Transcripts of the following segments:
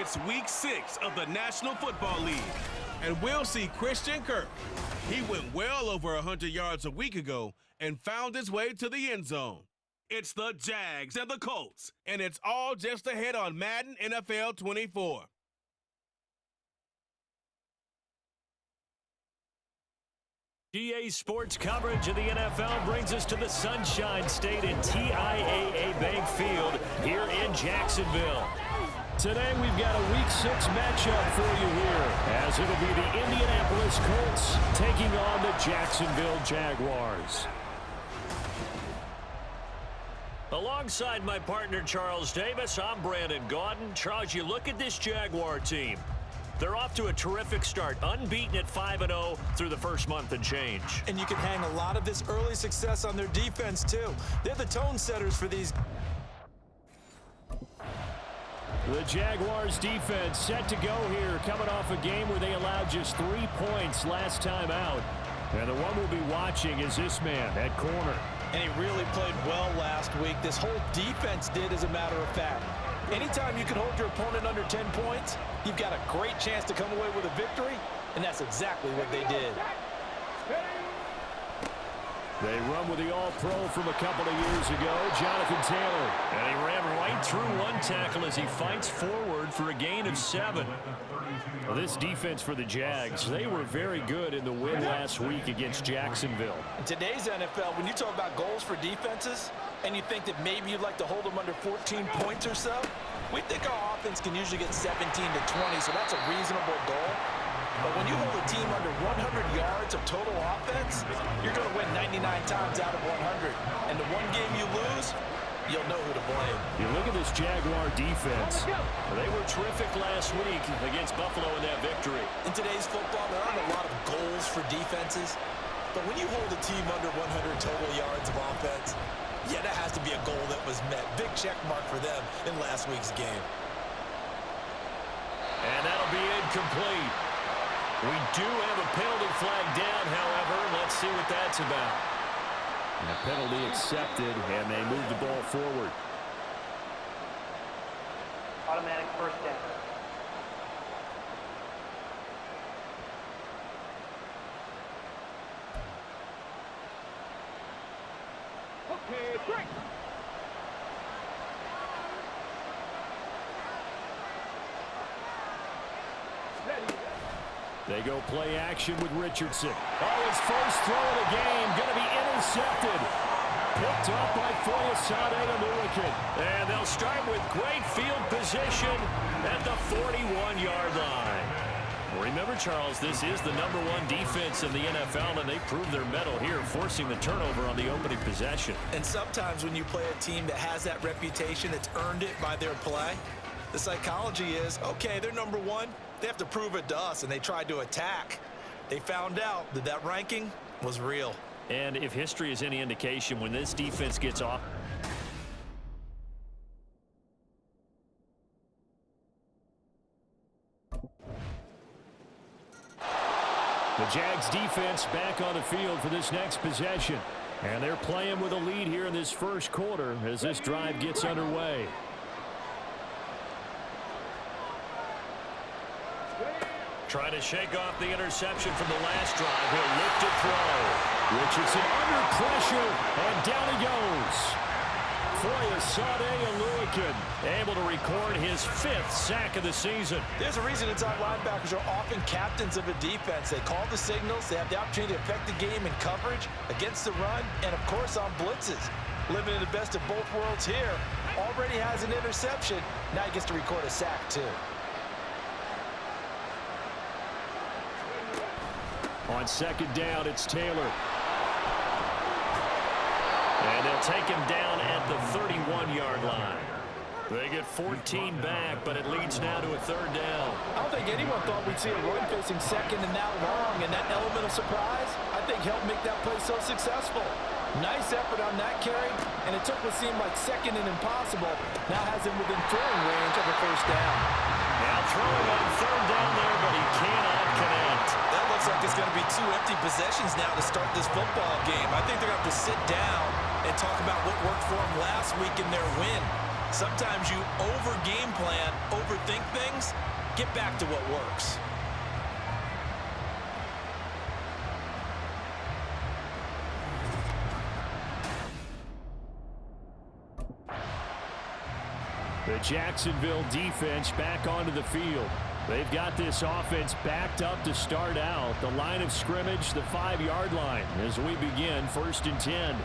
It's Week 6 of the National Football League, and we'll see Christian Kirk. He went well over 100 yards a week ago and found his way to the end zone. It's the Jags and the Colts, and it's all just ahead on Madden NFL 24. GA Sports coverage of the NFL brings us to the Sunshine State at TIAA Bank Field here in Jacksonville. Today we've got a Week 6 matchup for you here, as it'll be the Indianapolis Colts taking on the Jacksonville Jaguars. Alongside my partner Charles Davis, I'm Brandon Gaudin. Charles, you look at this Jaguar team. They're off to a terrific start, unbeaten at 5-0 through the first month and change. And you can hang a lot of this early success on their defense, too. They're the tone setters for these. The Jaguars defense set to go here, coming off a game where they allowed just 3 points last time out. And the one we'll be watching is this man at corner. And he really played well last week. This whole defense did, as a matter of fact. Anytime you can hold your opponent under 10 points, you've got a great chance to come away with a victory, and that's exactly what they did. They run with the All-Pro from a couple of years ago, Jonathan Taylor. And he ran right through one tackle as he fights forward for a gain of 7. Well, this defense for the Jags, they were very good in the win last week against Jacksonville. In today's NFL, when you talk about goals for defenses, and you think that maybe you'd like to hold them under 14 points or so, we think our offense can usually get 17 to 20, so that's a reasonable goal. But when you hold a team under 100 yards of total offense, you're going to win 99 times out of 100. And the one game you lose, you'll know who to blame. You look at this Jaguar defense. They were terrific last week against Buffalo in that victory. In today's football, there aren't a lot of goals for defenses. But when you hold a team under 100 total yards of offense, yeah, that has to be a goal that was met. Big check mark for them in last week's game. And that'll be incomplete. We do have a penalty flag down, however. Let's see what that's about. And a penalty accepted, and they move the ball forward. Automatic first down. Okay, break. They go play action with Richardson. Oh, his first throw of the game, going to be intercepted. Picked up by Foyesade Oluwakin. And they'll start with great field position at the 41-yard line. Remember, Charles, this is the #1 defense in the NFL, and they proved their mettle here, forcing the turnover on the opening possession. And sometimes when you play a team that has that reputation, it's earned it by their play. The psychology is, okay, they're #1. They have to prove it to us, and they tried to attack. They found out that that ranking was real. And if history is any indication, when this defense gets off, the Jags defense back on the field for this next possession. And they're playing with a lead here in this first quarter as this drive gets underway. Trying to shake off the interception from the last drive. He'll look to throw. Richardson under pressure, and down he goes. Foyesade Oluwakin able to record his 5th sack of the season. There's a reason inside linebackers are often captains of a defense. They call the signals. They have the opportunity to affect the game in coverage, against the run, and, of course, on blitzes. Living in the best of both worlds here. Already has an interception. Now he gets to record a sack, too. On second down, it's Taylor. And they'll take him down at the 31-yard line. They get 14 back, but it leads now to a 3rd down. I don't think anyone thought we'd see a run facing second and that long, and that element of surprise, I think, helped make that play so successful. Nice effort on that carry, and it took what seemed like second and impossible. Now has him within throwing range of a 1st down. Now throwing on 3rd down there, but he cannot connect. That looks like it's going to be 2 empty possessions now to start this football game. I think they're going to have to sit down and talk about what worked for them last week in their win. Sometimes you over-game plan, overthink things. Get back to what works. The Jacksonville defense back onto the field. They've got this offense backed up to start out. The line of scrimmage, the 5-yard line, as we begin 1st and 10.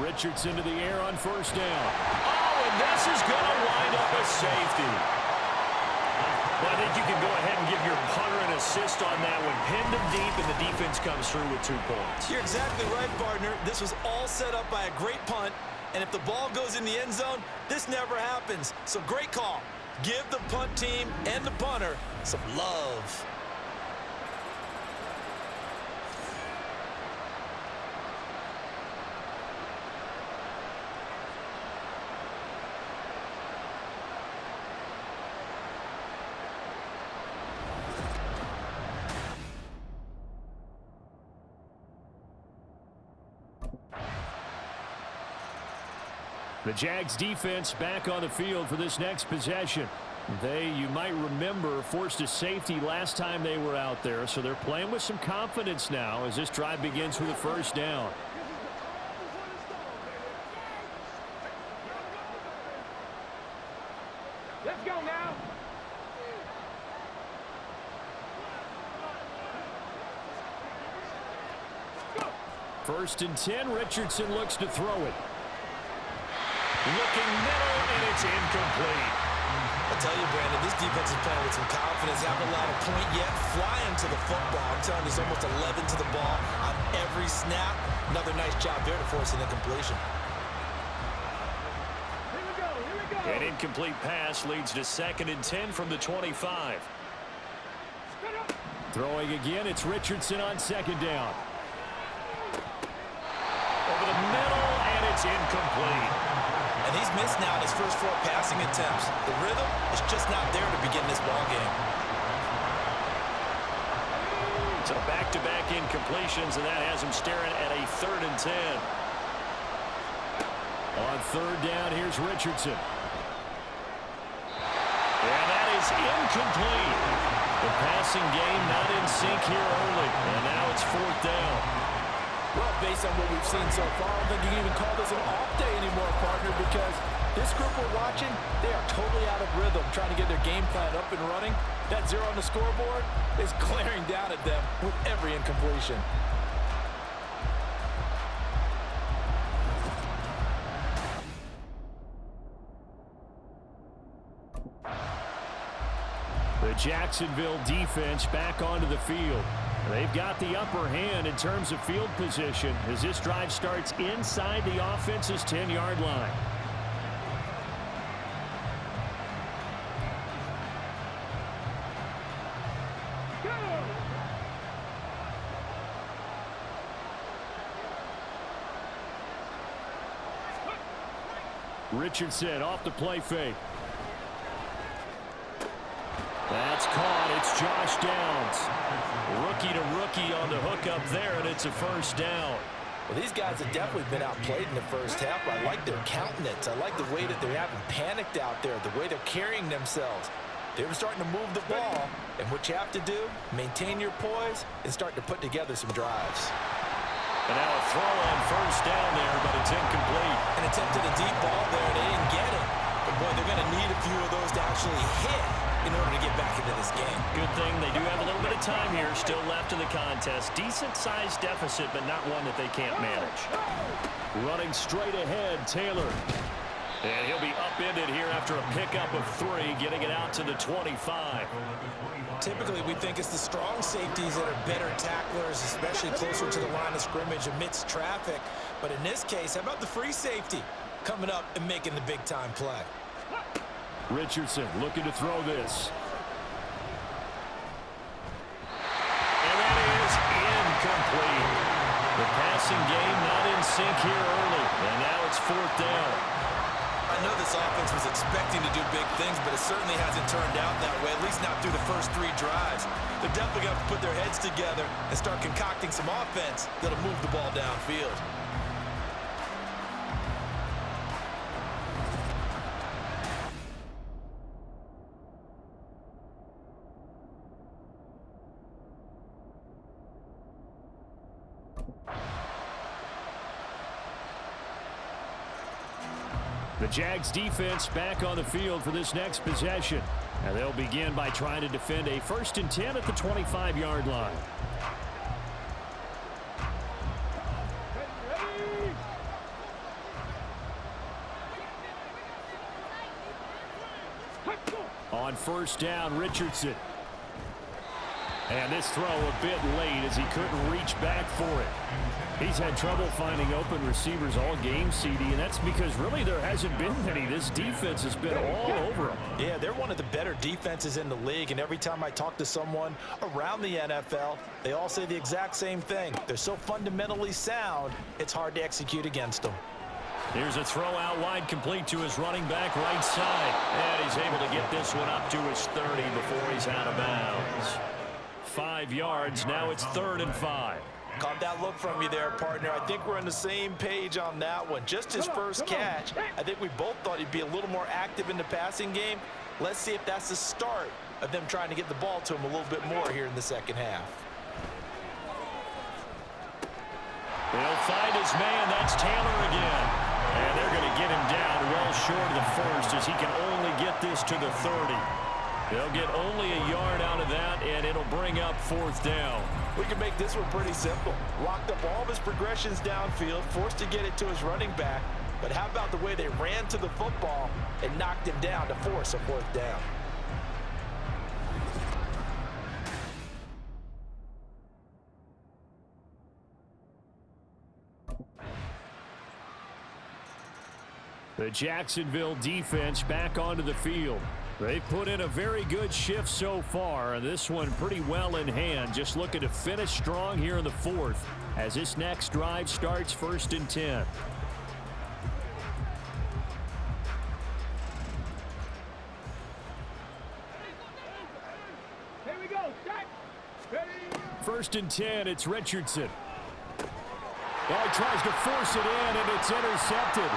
Richardson to the air on 1st down. Oh, and this is going to wind up a safety. Well, I think you can go ahead and give your punter an assist on that one. Pinned him deep, and the defense comes through with 2 points. You're exactly right, partner. This was all set up by a great punt, and if the ball goes in the end zone, this never happens. So great call. Give the punt team and the punter some love. The Jags defense back on the field for this next possession. They, you might remember, forced a safety last time they were out there, so they're playing with some confidence now as this drive begins with a 1st down. Let's go now. 1st and 10, Richardson looks to throw it. Looking middle, and it's incomplete. I tell you, Brandon, this defense is playing with some confidence. Haven't allowed a point yet. Flying to the football. I'm telling you, there's almost 11 to the ball on every snap. Another nice job there to force an incompletion. Here we go. Here we go. An incomplete pass leads to 2nd and 10 from the 25. Throwing again, it's Richardson on 2nd down. Over the middle, and it's incomplete. And he's missed now in his first 4 passing attempts. The rhythm is just not there to begin this ball game. So back-to-back incompletions, and that has him staring at a 3rd and 10. On 3rd down, here's Richardson. And that is incomplete. The passing game not in sync here early, and now it's 4th down. Well, based on what we've seen so far, I don't think you can even call this an off day anymore, partner, because this group we're watching, they are totally out of rhythm, trying to get their game plan up and running. That 0 on the scoreboard is glaring down at them with every incompletion. The Jacksonville defense back onto the field. They've got the upper hand in terms of field position as this drive starts inside the offense's 10-yard line. Richardson off the play fake. That's caught. It's Josh Downs. Rookie to rookie on the hookup there, and it's a 1st down. Well, these guys have definitely been outplayed in the first half. I like their countenance. I like the way that they haven't panicked out there, the way they're carrying themselves. They're starting to move the ball, and what you have to do, maintain your poise and start to put together some drives. And now a throw on 1st down there, but it's incomplete. An attempt at a deep ball there, they didn't get it. But, boy, they're going to need a few of those to actually hit in order to get back into this game. Good thing they do have a little bit of time here still left in the contest. Decent-sized deficit, but not one that they can't manage. Running straight ahead, Taylor. And he'll be upended here after a pickup of 3, getting it out to the 25. Typically, we think it's the strong safeties that are better tacklers, especially closer to the line of scrimmage amidst traffic. But in this case, how about the free safety coming up and making the big-time play? Richardson looking to throw this. And that is incomplete. The passing game not in sync here early, and now it's 4th down. I know this offense was expecting to do big things, but it certainly hasn't turned out that way, at least not through the first 3 drives. They're definitely going to have to put their heads together and start concocting some offense that'll move the ball downfield. The Jags defense back on the field for this next possession. And they'll begin by trying to defend a 1st and 10 at the 25-yard line. On 1st down, Richardson. And this throw a bit late as he couldn't reach back for it. He's had trouble finding open receivers all game, CD, and that's because really there hasn't been many. This defense has been all over them. Yeah, they're one of the better defenses in the league, and every time I talk to someone around the NFL, they all say the exact same thing. They're so fundamentally sound, it's hard to execute against them. Here's a throw out wide, complete to his running back right side. And he's able to get this one up to his 30 before he's out of bounds. 5 yards, now it's 3rd and 5. Caught that look from you there, partner. I think we're on the same page on that one. Just his first catch. I think we both thought he'd be a little more active in the passing game. Let's see if that's the start of them trying to get the ball to him a little bit more here in the second half. They'll find his man. That's Taylor again. And they're going to get him down well short of the 1st as he can only get this to the 30. They'll get only a yard out of that, and it'll bring up 4th down. We can make this one pretty simple. Locked up all of his progressions downfield, forced to get it to his running back. But how about the way they ran to the football and knocked him down to force a 4th down? The Jacksonville defense back onto the field. They've put in a very good shift so far, and this one pretty well in hand. Just looking to finish strong here in the 4th as this next drive starts 1st and 10. Here we go. Start. Ready. 1st and 10, it's Richardson. Well, he tries to force it in, and it's intercepted.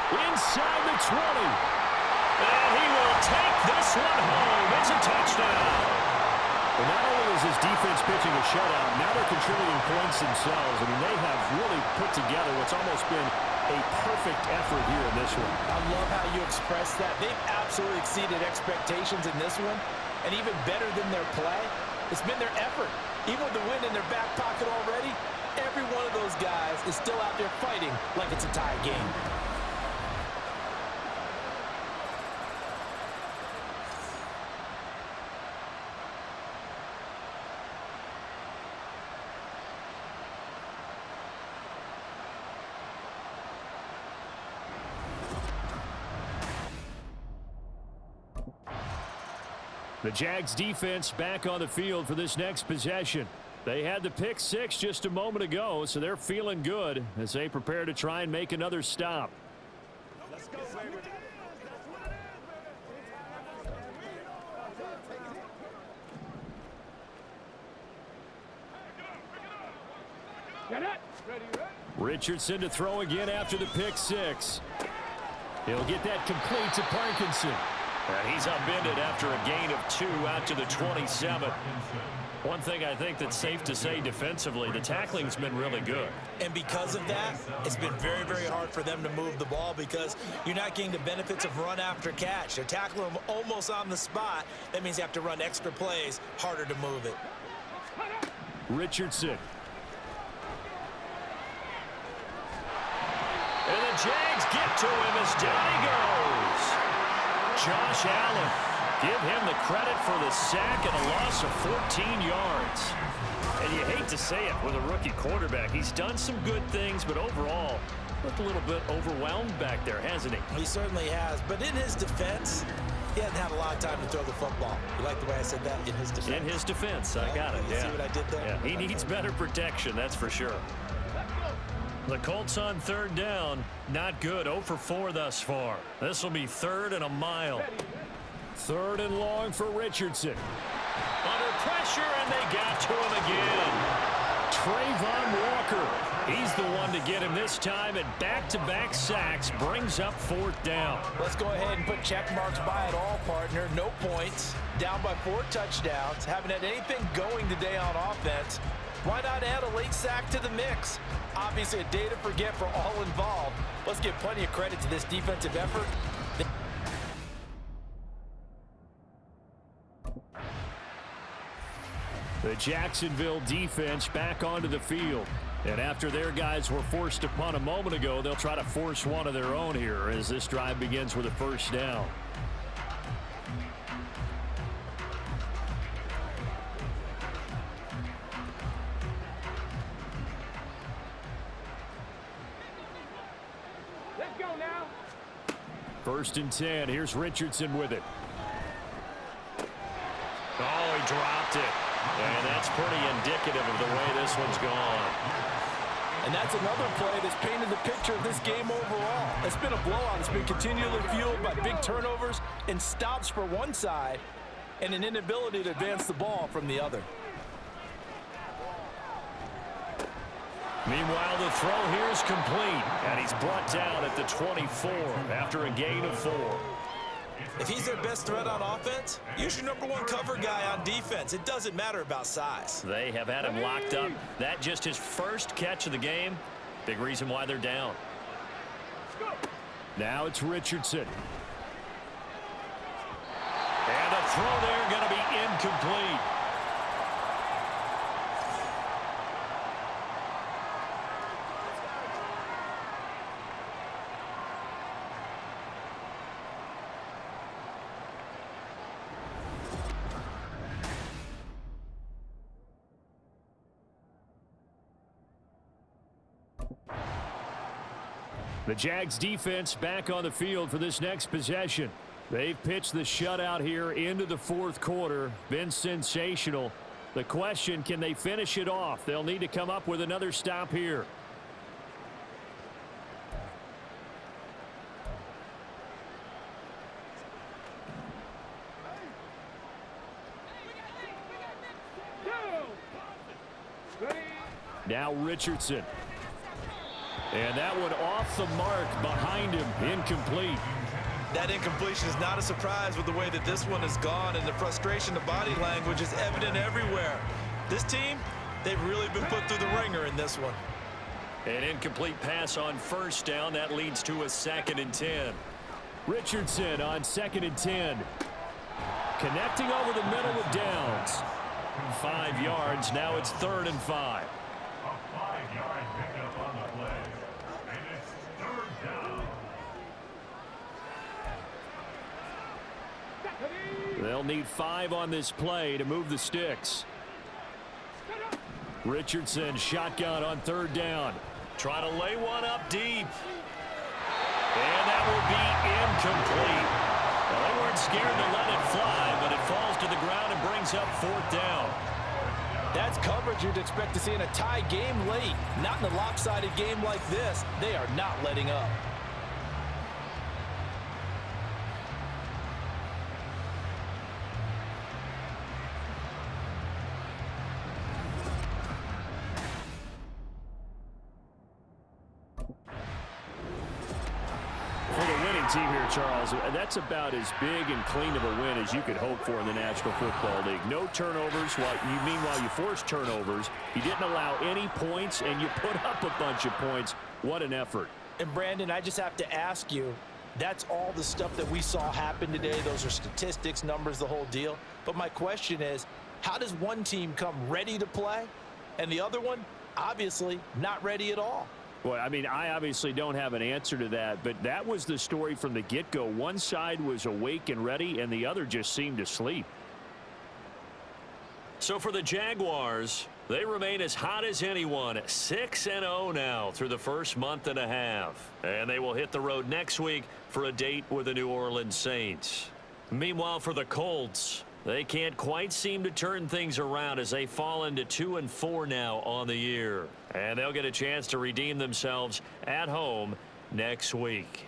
Inside the 20. And he will take this one home. It's a touchdown. Well, not only is his defense pitching a shutout, now they're contributing points themselves. I mean, they have really put together what's almost been a perfect effort here in this one. I love how you express that. They've absolutely exceeded expectations in this one. And even better than their play, it's been their effort. Even with the win in their back pocket already, every one of those guys is still out there fighting like it's a tie game. The Jags defense back on the field for this next possession. They had the pick 6 just a moment ago, so they're feeling good as they prepare to try and make another stop. Let's go, baby. Get it. Ready. Richardson to throw again after the pick 6. He'll get that complete to Parkinson. And he's upended after a gain of 2 out to the 27. One thing I think that's safe to say defensively, the tackling's been really good. And because of that, it's been very, very hard for them to move the ball because you're not getting the benefits of run after catch. They're tackling them almost on the spot. That means you have to run extra plays, harder to move it. Richardson. And the Jags get to him as down he goes. Josh Allen, give him the credit for the sack and a loss of 14 yards. And you hate to say it with a rookie quarterback. He's done some good things, but overall, looked a little bit overwhelmed back there, hasn't he? He certainly has. But in his defense, he hasn't had a lot of time to throw the football. You like the way I said that? In his defense. In his defense, I got it. You see what I did there? Yeah, he needs better protection, that's for sure. The Colts on third down. Not good. 0 for 4 thus far. This will be 3rd and a mile. 3rd and long for Richardson. Under pressure, and they got to him again. Trayvon Walker. He's the one to get him this time, and back-to-back sacks brings up 4th down. Let's go ahead and put check marks by it all, partner. No points. Down by 4 touchdowns. Haven't had anything going today on offense. Why not add a late sack to the mix? Obviously a day to forget for all involved. Let's give plenty of credit to this defensive effort. The Jacksonville defense back onto the field. And after their guys were forced to punt a moment ago, they'll try to force one of their own here as this drive begins with a 1st down. Let's go now. 1st and 10. Here's Richardson with it. Oh, he dropped it. And that's pretty indicative of the way this one's gone. And that's another play that's painted the picture of this game overall. It's been a blowout. It's been continually fueled by big turnovers and stops for one side and an inability to advance the ball from the other. Meanwhile, the throw here is complete, and he's brought down at the 24 after a gain of 4. If he's their best threat on offense, use your #1 cover guy on defense. It doesn't matter about size. They have had him locked up. That just his first catch of the game. Big reason why they're down. Now it's Richardson. And a throw there going to be incomplete. The Jags defense back on the field for this next possession. They've pitched the shutout here into the 4th quarter. Been sensational. The question, can they finish it off? They'll need to come up with another stop here. Now Richardson. And that one off the mark behind him, incomplete. That incompletion is not a surprise with the way that this one has gone, and the frustration, the body language is evident everywhere. This team, they've really been put through the ringer in this one. An incomplete pass on 1st down. That leads to a 2nd and 10. Richardson on 2nd and 10. Connecting over the middle with downs. 5 yards. Now it's 3rd and 5. They'll need 5 on this play to move the sticks. Richardson shotgun on 3rd down. Try to lay one up deep. And that will be incomplete. Well, they weren't scared to let it fly, but it falls to the ground and brings up 4th down. That's coverage you'd expect to see in a tie game late. Not in a lopsided game like this. They are not letting up. Team here, Charles, that's about as big and clean of a win as you could hope for in the National Football League. No turnovers. Meanwhile, you forced turnovers. You didn't allow any points, and you put up a bunch of points. What an effort. And, Brandon, I just have to ask you, that's all the stuff that we saw happen today. Those are statistics, numbers, the whole deal. But my question is, how does one team come ready to play, and the other one, obviously, not ready at all? Well, I mean, I obviously don't have an answer to that, but that was the story from the get-go. One side was awake and ready, and the other just seemed to sleep. So for the Jaguars, they remain as hot as anyone, 6-0 now through the first month and a half. And they will hit the road next week for a date with the New Orleans Saints. Meanwhile, for the Colts, they can't quite seem to turn things around as they fall into 2-4 now on the year. And they'll get a chance to redeem themselves at home next week.